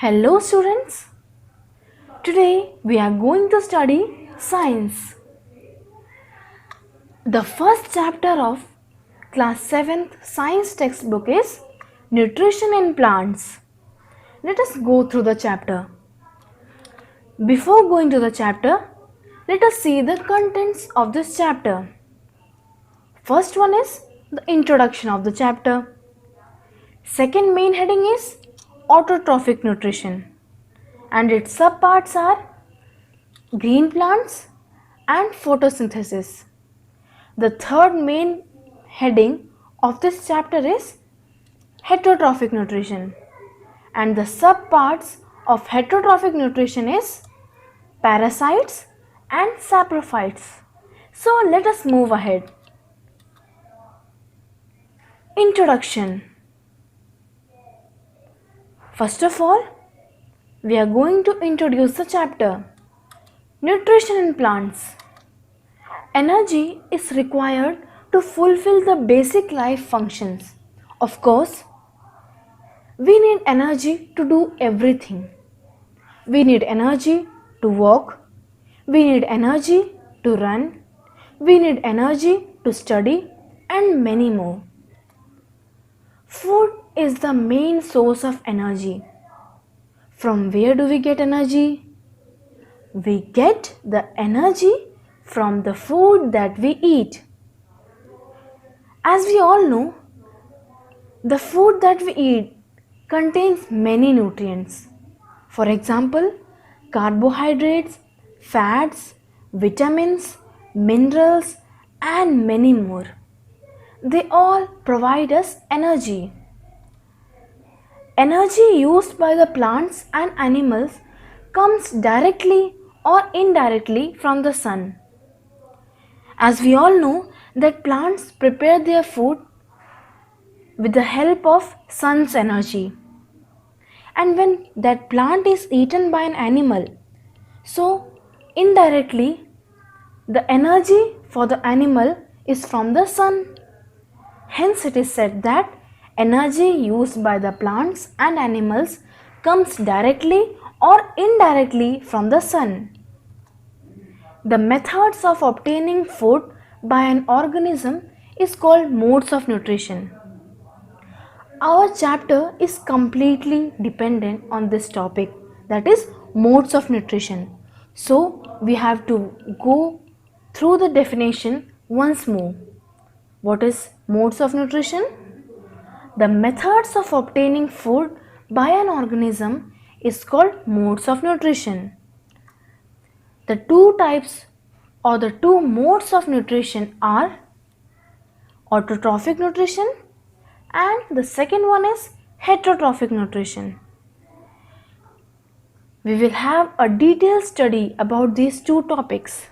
Hello students, today we are going to study science. The first chapter of class 7th science textbook is Nutrition in Plants. Let us go through the chapter. Before going to the chapter, let us see the contents of this chapter. First one is the introduction of the chapter. Second main heading is autotrophic nutrition and its subparts are green plants and photosynthesis. The third main heading of this chapter is heterotrophic nutrition and the subparts of heterotrophic nutrition is parasites and saprophytes. So let us move ahead. Introduction. First of all, we are going to introduce the chapter Nutrition in Plants. Energy is required to fulfill the basic life functions. Of course, we need energy to do everything. We need energy to walk. We need energy to run. We need energy to study and many more. Food is the main source of energy. From where do we get energy? We get the energy from the food that we eat. As we all know, the food that we eat contains many nutrients. For example, carbohydrates, fats, vitamins, minerals, and many more. They all provide us energy. Energy used by the plants and animals comes directly or indirectly from the sun. As we all know that plants prepare their food with the help of sun's energy. And when that plant is eaten by an animal, so indirectly the energy for the animal is from the sun. Hence it is said that energy used by the plants and animals comes directly or indirectly from the sun. The methods of obtaining food by an organism is called modes of nutrition. Our chapter is completely dependent on this topic, that is modes of nutrition. So we have to go through the definition once more. What is modes of nutrition? The methods of obtaining food by an organism is called modes of nutrition. The two types or the two modes of nutrition are autotrophic nutrition and the second one is heterotrophic nutrition. We will have a detailed study about these two topics.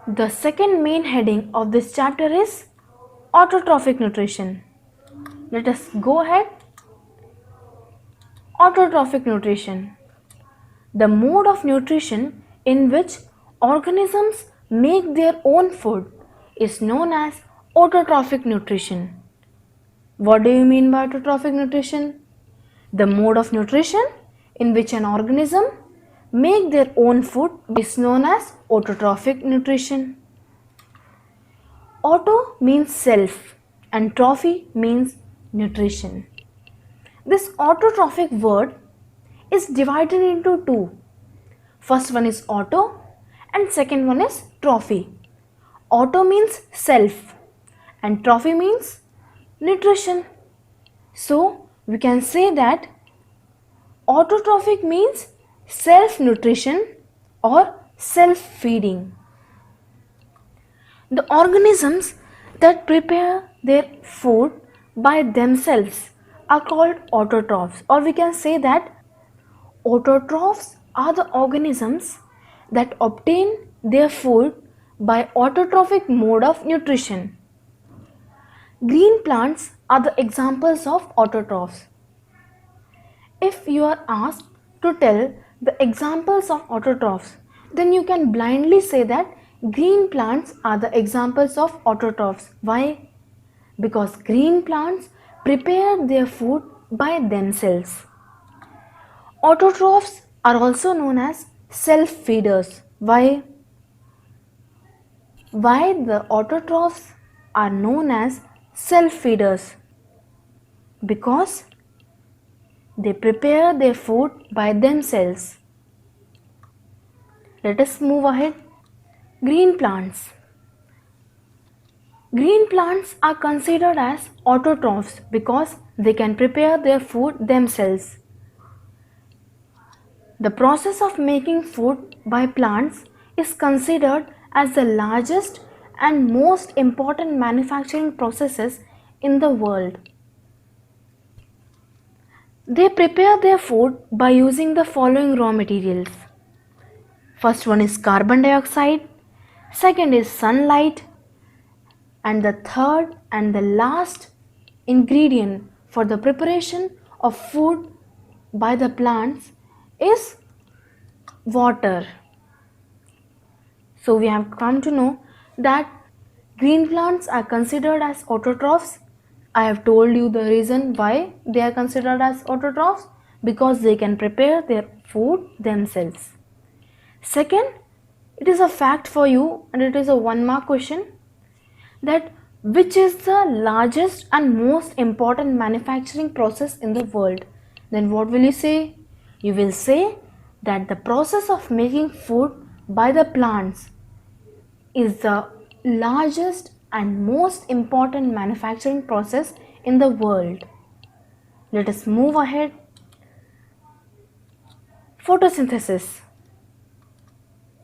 The second main heading of this chapter is autotrophic nutrition. Let us go ahead. Autotrophic nutrition. The mode of nutrition in which organisms make their own food is known as autotrophic nutrition. What do you mean by autotrophic nutrition? The mode of nutrition in which an organism make their own food is known as autotrophic nutrition. Auto means self and trophy means nutrition. This autotrophic word is divided into two. First one is auto and second one is trophy. Auto means self and trophy means nutrition. So we can say that autotrophic means self-nutrition or self-feeding. The organisms that prepare their food by themselves are called autotrophs, or we can say that autotrophs are the organisms that obtain their food by autotrophic mode of nutrition. Green plants are the examples of autotrophs. If you are asked to tell the examples of autotrophs, then you can blindly say that green plants are the examples of autotrophs. Why? Because green plants prepare their food by themselves. Autotrophs are also known as self-feeders. Why? Why the autotrophs are known as self-feeders? Because they prepare their food by themselves. Let us move ahead. Green plants. Green plants are considered as autotrophs because they can prepare their food themselves. The process of making food by plants is considered as the largest and most important manufacturing processes in the world. They prepare their food by using the following raw materials. First one is carbon dioxide, second is sunlight, and the third and the last ingredient for the preparation of food by the plants is water. So we have come to know that green plants are considered as autotrophs. I have told you the reason why they are considered as autotrophs, because they can prepare their food themselves. Second, it is a fact for you and it is a 1-mark question, that which is the largest and most important manufacturing process in the world. Then what will you say? You will say that the process of making food by the plants is the largest and most important manufacturing process in the world. Let us move ahead. Photosynthesis.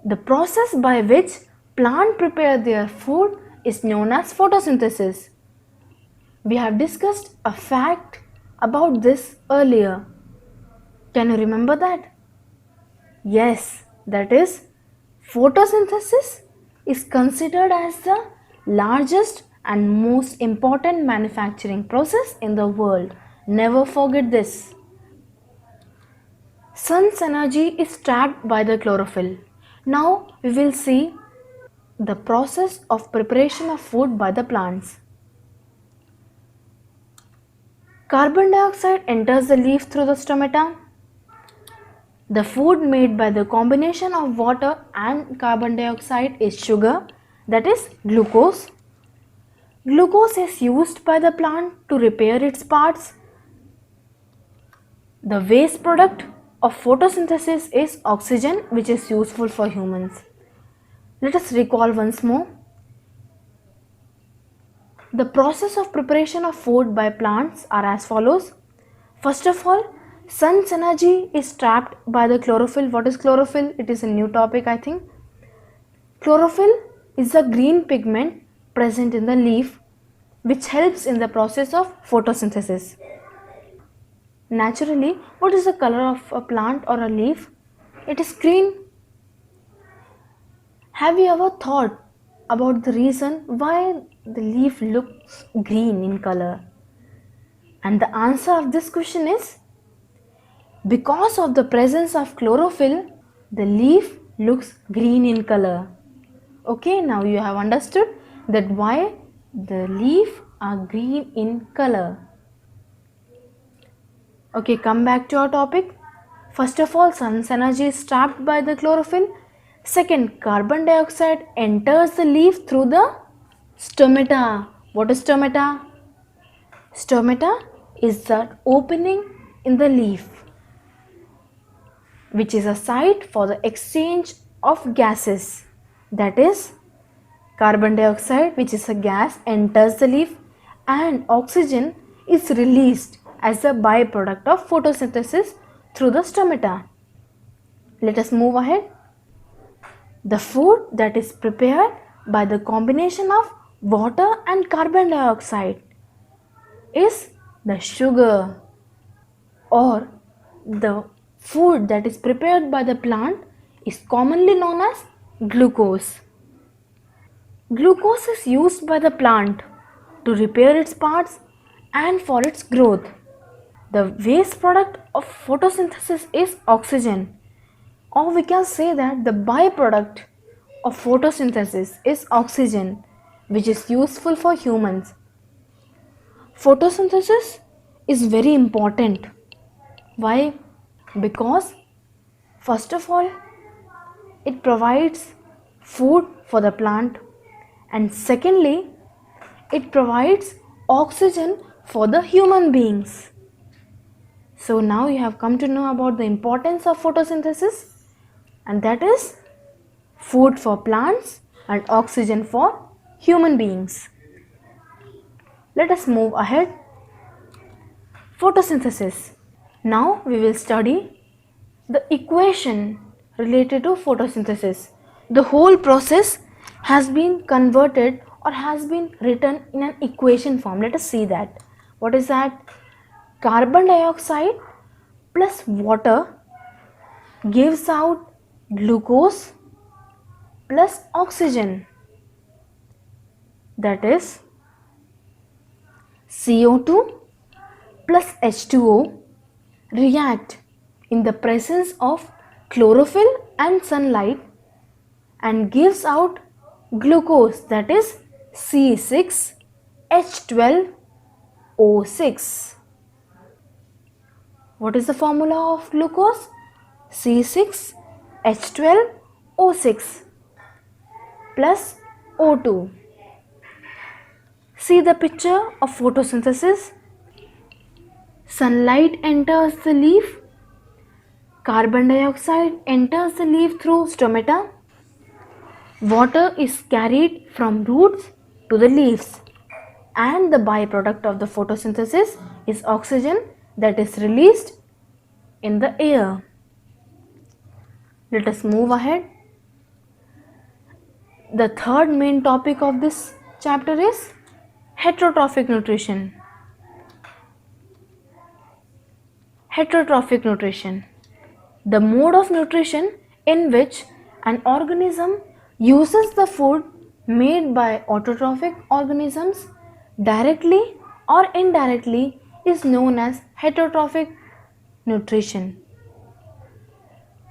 The process by which plants prepare their food is known as photosynthesis. We have discussed a fact about this earlier. Can you remember that? Yes, that is, photosynthesis is considered as the largest and most important manufacturing process in the world. Never forget this. Sun's energy is trapped by the chlorophyll. Now we will see the process of preparation of food by the plants. Carbon dioxide enters the leaf through the stomata. The food made by the combination of water and carbon dioxide is sugar, that is glucose. Glucose is used by the plant to repair its parts. The waste product of photosynthesis is oxygen, which is useful for humans. Let us recall once more. The process of preparation of food by plants are as follows. First of all, sun's energy is trapped by the chlorophyll. What is chlorophyll? It is a new topic, I think. Chlorophyll is a green pigment present in the leaf which helps in the process of photosynthesis. Naturally, what is the color of a plant or a leaf? It is green. Have you ever thought about the reason why the leaf looks green in color? And the answer of this question is because of the presence of chlorophyll, the leaf looks green in color. Okay, now you have understood that why the leaf are green in color. Okay, come back to our topic. First of all, sun's energy is trapped by the chlorophyll. Second, carbon dioxide enters the leaf through the stomata. What is stomata? Stomata is the opening in the leaf, which is a site for the exchange of gases. That is, carbon dioxide, which is a gas, enters the leaf and oxygen is released as a byproduct of photosynthesis through the stomata. Let us move ahead. The food that is prepared by the combination of water and carbon dioxide is the sugar, or the food that is prepared by the plant is commonly known as glucose. Glucose is used by the plant to repair its parts and for its growth. The waste product of photosynthesis is oxygen, or we can say that the byproduct of photosynthesis is oxygen, which is useful for humans. photosynthesis is very important. Why? Because first of all, it provides food for the plant, and secondly, it provides oxygen for the human beings. So now you have come to know about the importance of photosynthesis, and that is food for plants and oxygen for human beings. Let us move ahead. Photosynthesis. Now we will study the equation related to photosynthesis. The whole process has been converted or has been written in an equation form. Let us see that. What is that? Carbon dioxide plus water gives out glucose plus oxygen, that is CO2 plus H2O react in the presence of chlorophyll and sunlight and gives out glucose, that is C6H12O6. What is the formula of glucose? C6H12O6 plus O2. See the picture of photosynthesis. Sunlight enters the leaf. Carbon dioxide enters the leaf through stomata. Water is carried from roots to the leaves. And the byproduct of the photosynthesis is oxygen that is released in the air. Let us move ahead. The third main topic of this chapter is heterotrophic nutrition. Heterotrophic nutrition. The mode of nutrition in which an organism uses the food made by autotrophic organisms directly or indirectly is known as heterotrophic nutrition.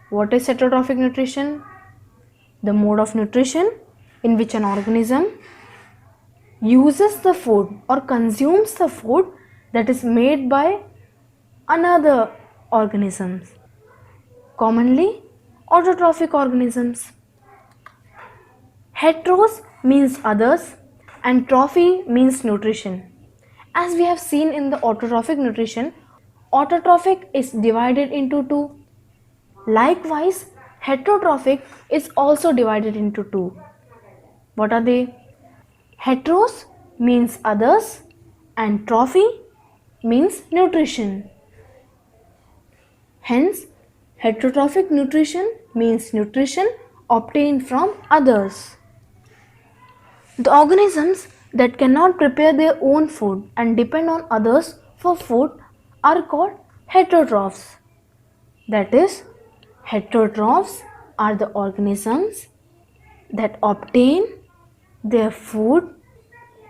What is heterotrophic nutrition? The mode of nutrition in which an organism uses the food or consumes the food that is made by another organisms, commonly autotrophic organisms. Heteros means others and trophy means nutrition. As we have seen in the autotrophic nutrition, autotrophic is divided into two. Likewise, heterotrophic is also divided into two. What are they? Heteros means others and trophy means nutrition. Hence, heterotrophic nutrition means nutrition obtained from others. The organisms that cannot prepare their own food and depend on others for food are called heterotrophs. That is, heterotrophs are the organisms that obtain their food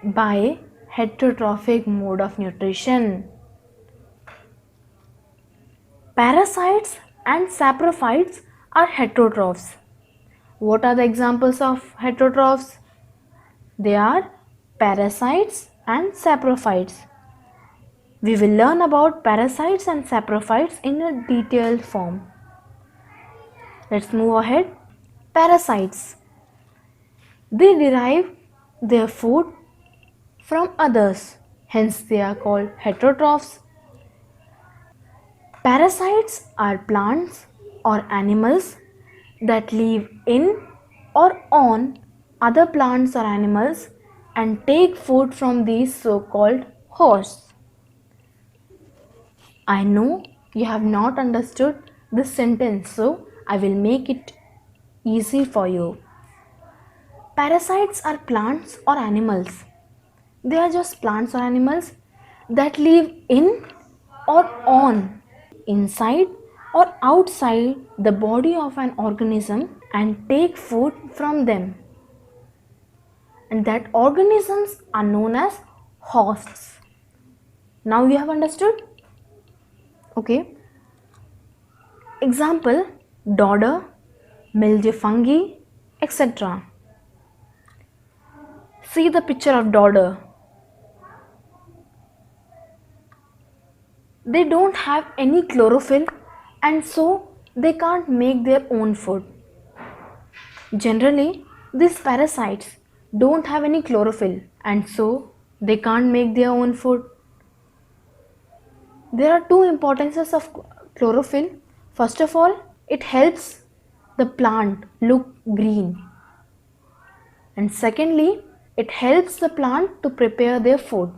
by heterotrophic mode of nutrition. Parasites and saprophytes are heterotrophs. What are the examples of heterotrophs? They are parasites and saprophytes. We will learn about parasites and saprophytes in a detailed form. Let's move ahead. Parasites. They derive their food from others, hence they are called heterotrophs. Parasites are plants or animals that live in or on other plants or animals and take food from these so-called hosts. I know you have not understood this sentence, so I will make it easy for you. Parasites are plants or animals. They are just plants or animals that live in or on, inside or outside the body of an organism and take food from them. And that organisms are known as hosts. Now you have understood? Okay. Example, dodder, mildew fungi, etc. See the picture of dodder. They don't have any chlorophyll and so they can't make their own food. Generally, these parasites don't have any chlorophyll and so they can't make their own food. There are two importances of chlorophyll. First of all, it helps the plant look green. And secondly, it helps the plant to prepare their food.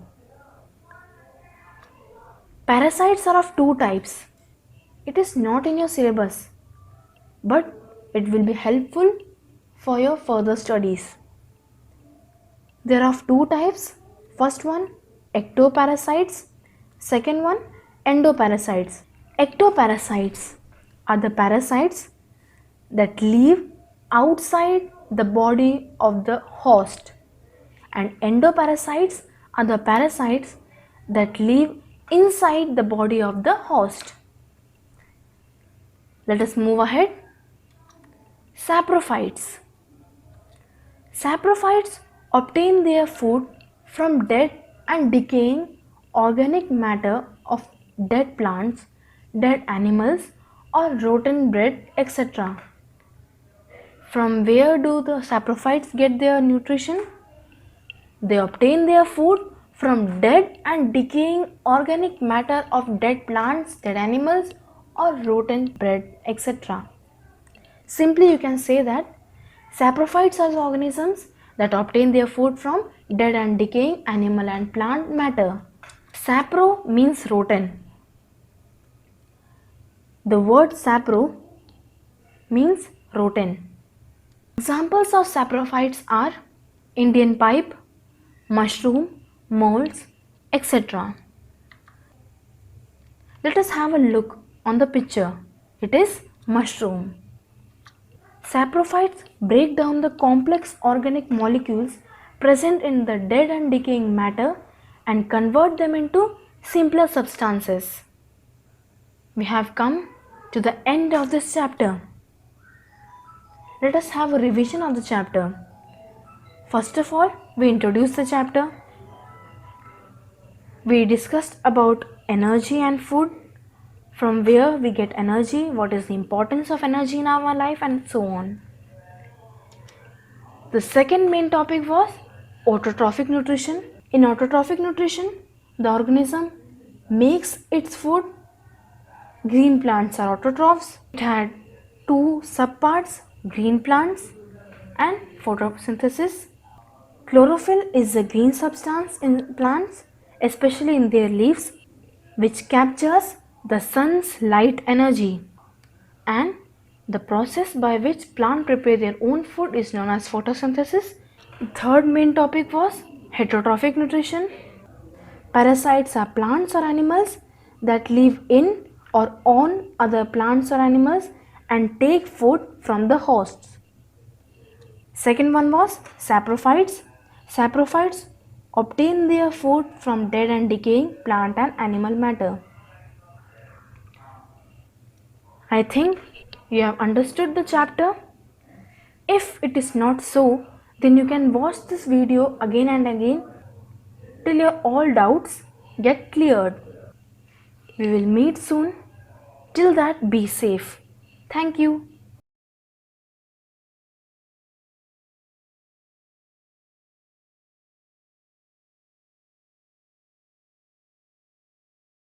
Parasites are of two types. It is not in your syllabus, but it will be helpful for your further studies. There are of two types. First one, ectoparasites. Second one, endoparasites. Ectoparasites are the parasites that live outside the body of the host, and endoparasites are the parasites that live inside the body of the host. Let us move ahead. Saprophytes. Saprophytes obtain their food from dead and decaying organic matter of dead plants, dead animals, or rotten bread, etc. From where do the saprophytes get their nutrition? They obtain their food from dead and decaying organic matter of dead plants, dead animals, or rotten bread, etc. Simply, you can say that saprophytes are organisms that obtain their food from dead and decaying animal and plant matter. Sapro means rotten. The word sapro means rotten. Examples of saprophytes are Indian pipe, mushroom, molds, etc. Let us have a look on the picture. It is mushroom. Saprophytes break down the complex organic molecules present in the dead and decaying matter and convert them into simpler substances. We have come to the end of this chapter. Let us have a revision of the chapter. First of all, we introduced the chapter. We discussed about energy and food, from where we get energy, what is the importance of energy in our life, and so on. The second main topic was autotrophic nutrition. In autotrophic nutrition, the organism makes its food. Green plants are autotrophs. It had two subparts, green plants and photosynthesis. Chlorophyll is a green substance in plants, especially in their leaves, which captures the sun's light energy, and the process by which plants prepare their own food is known as photosynthesis. Third main topic was heterotrophic nutrition. Parasites are plants or animals that live in or on other plants or animals and take food from the hosts. Second one was saprophytes. Saprophytes obtain their food from dead and decaying plant and animal matter. I think you have understood the chapter. If it is not so, then you can watch this video again and again till your all doubts get cleared. We will meet soon. Till that, be safe. Thank you.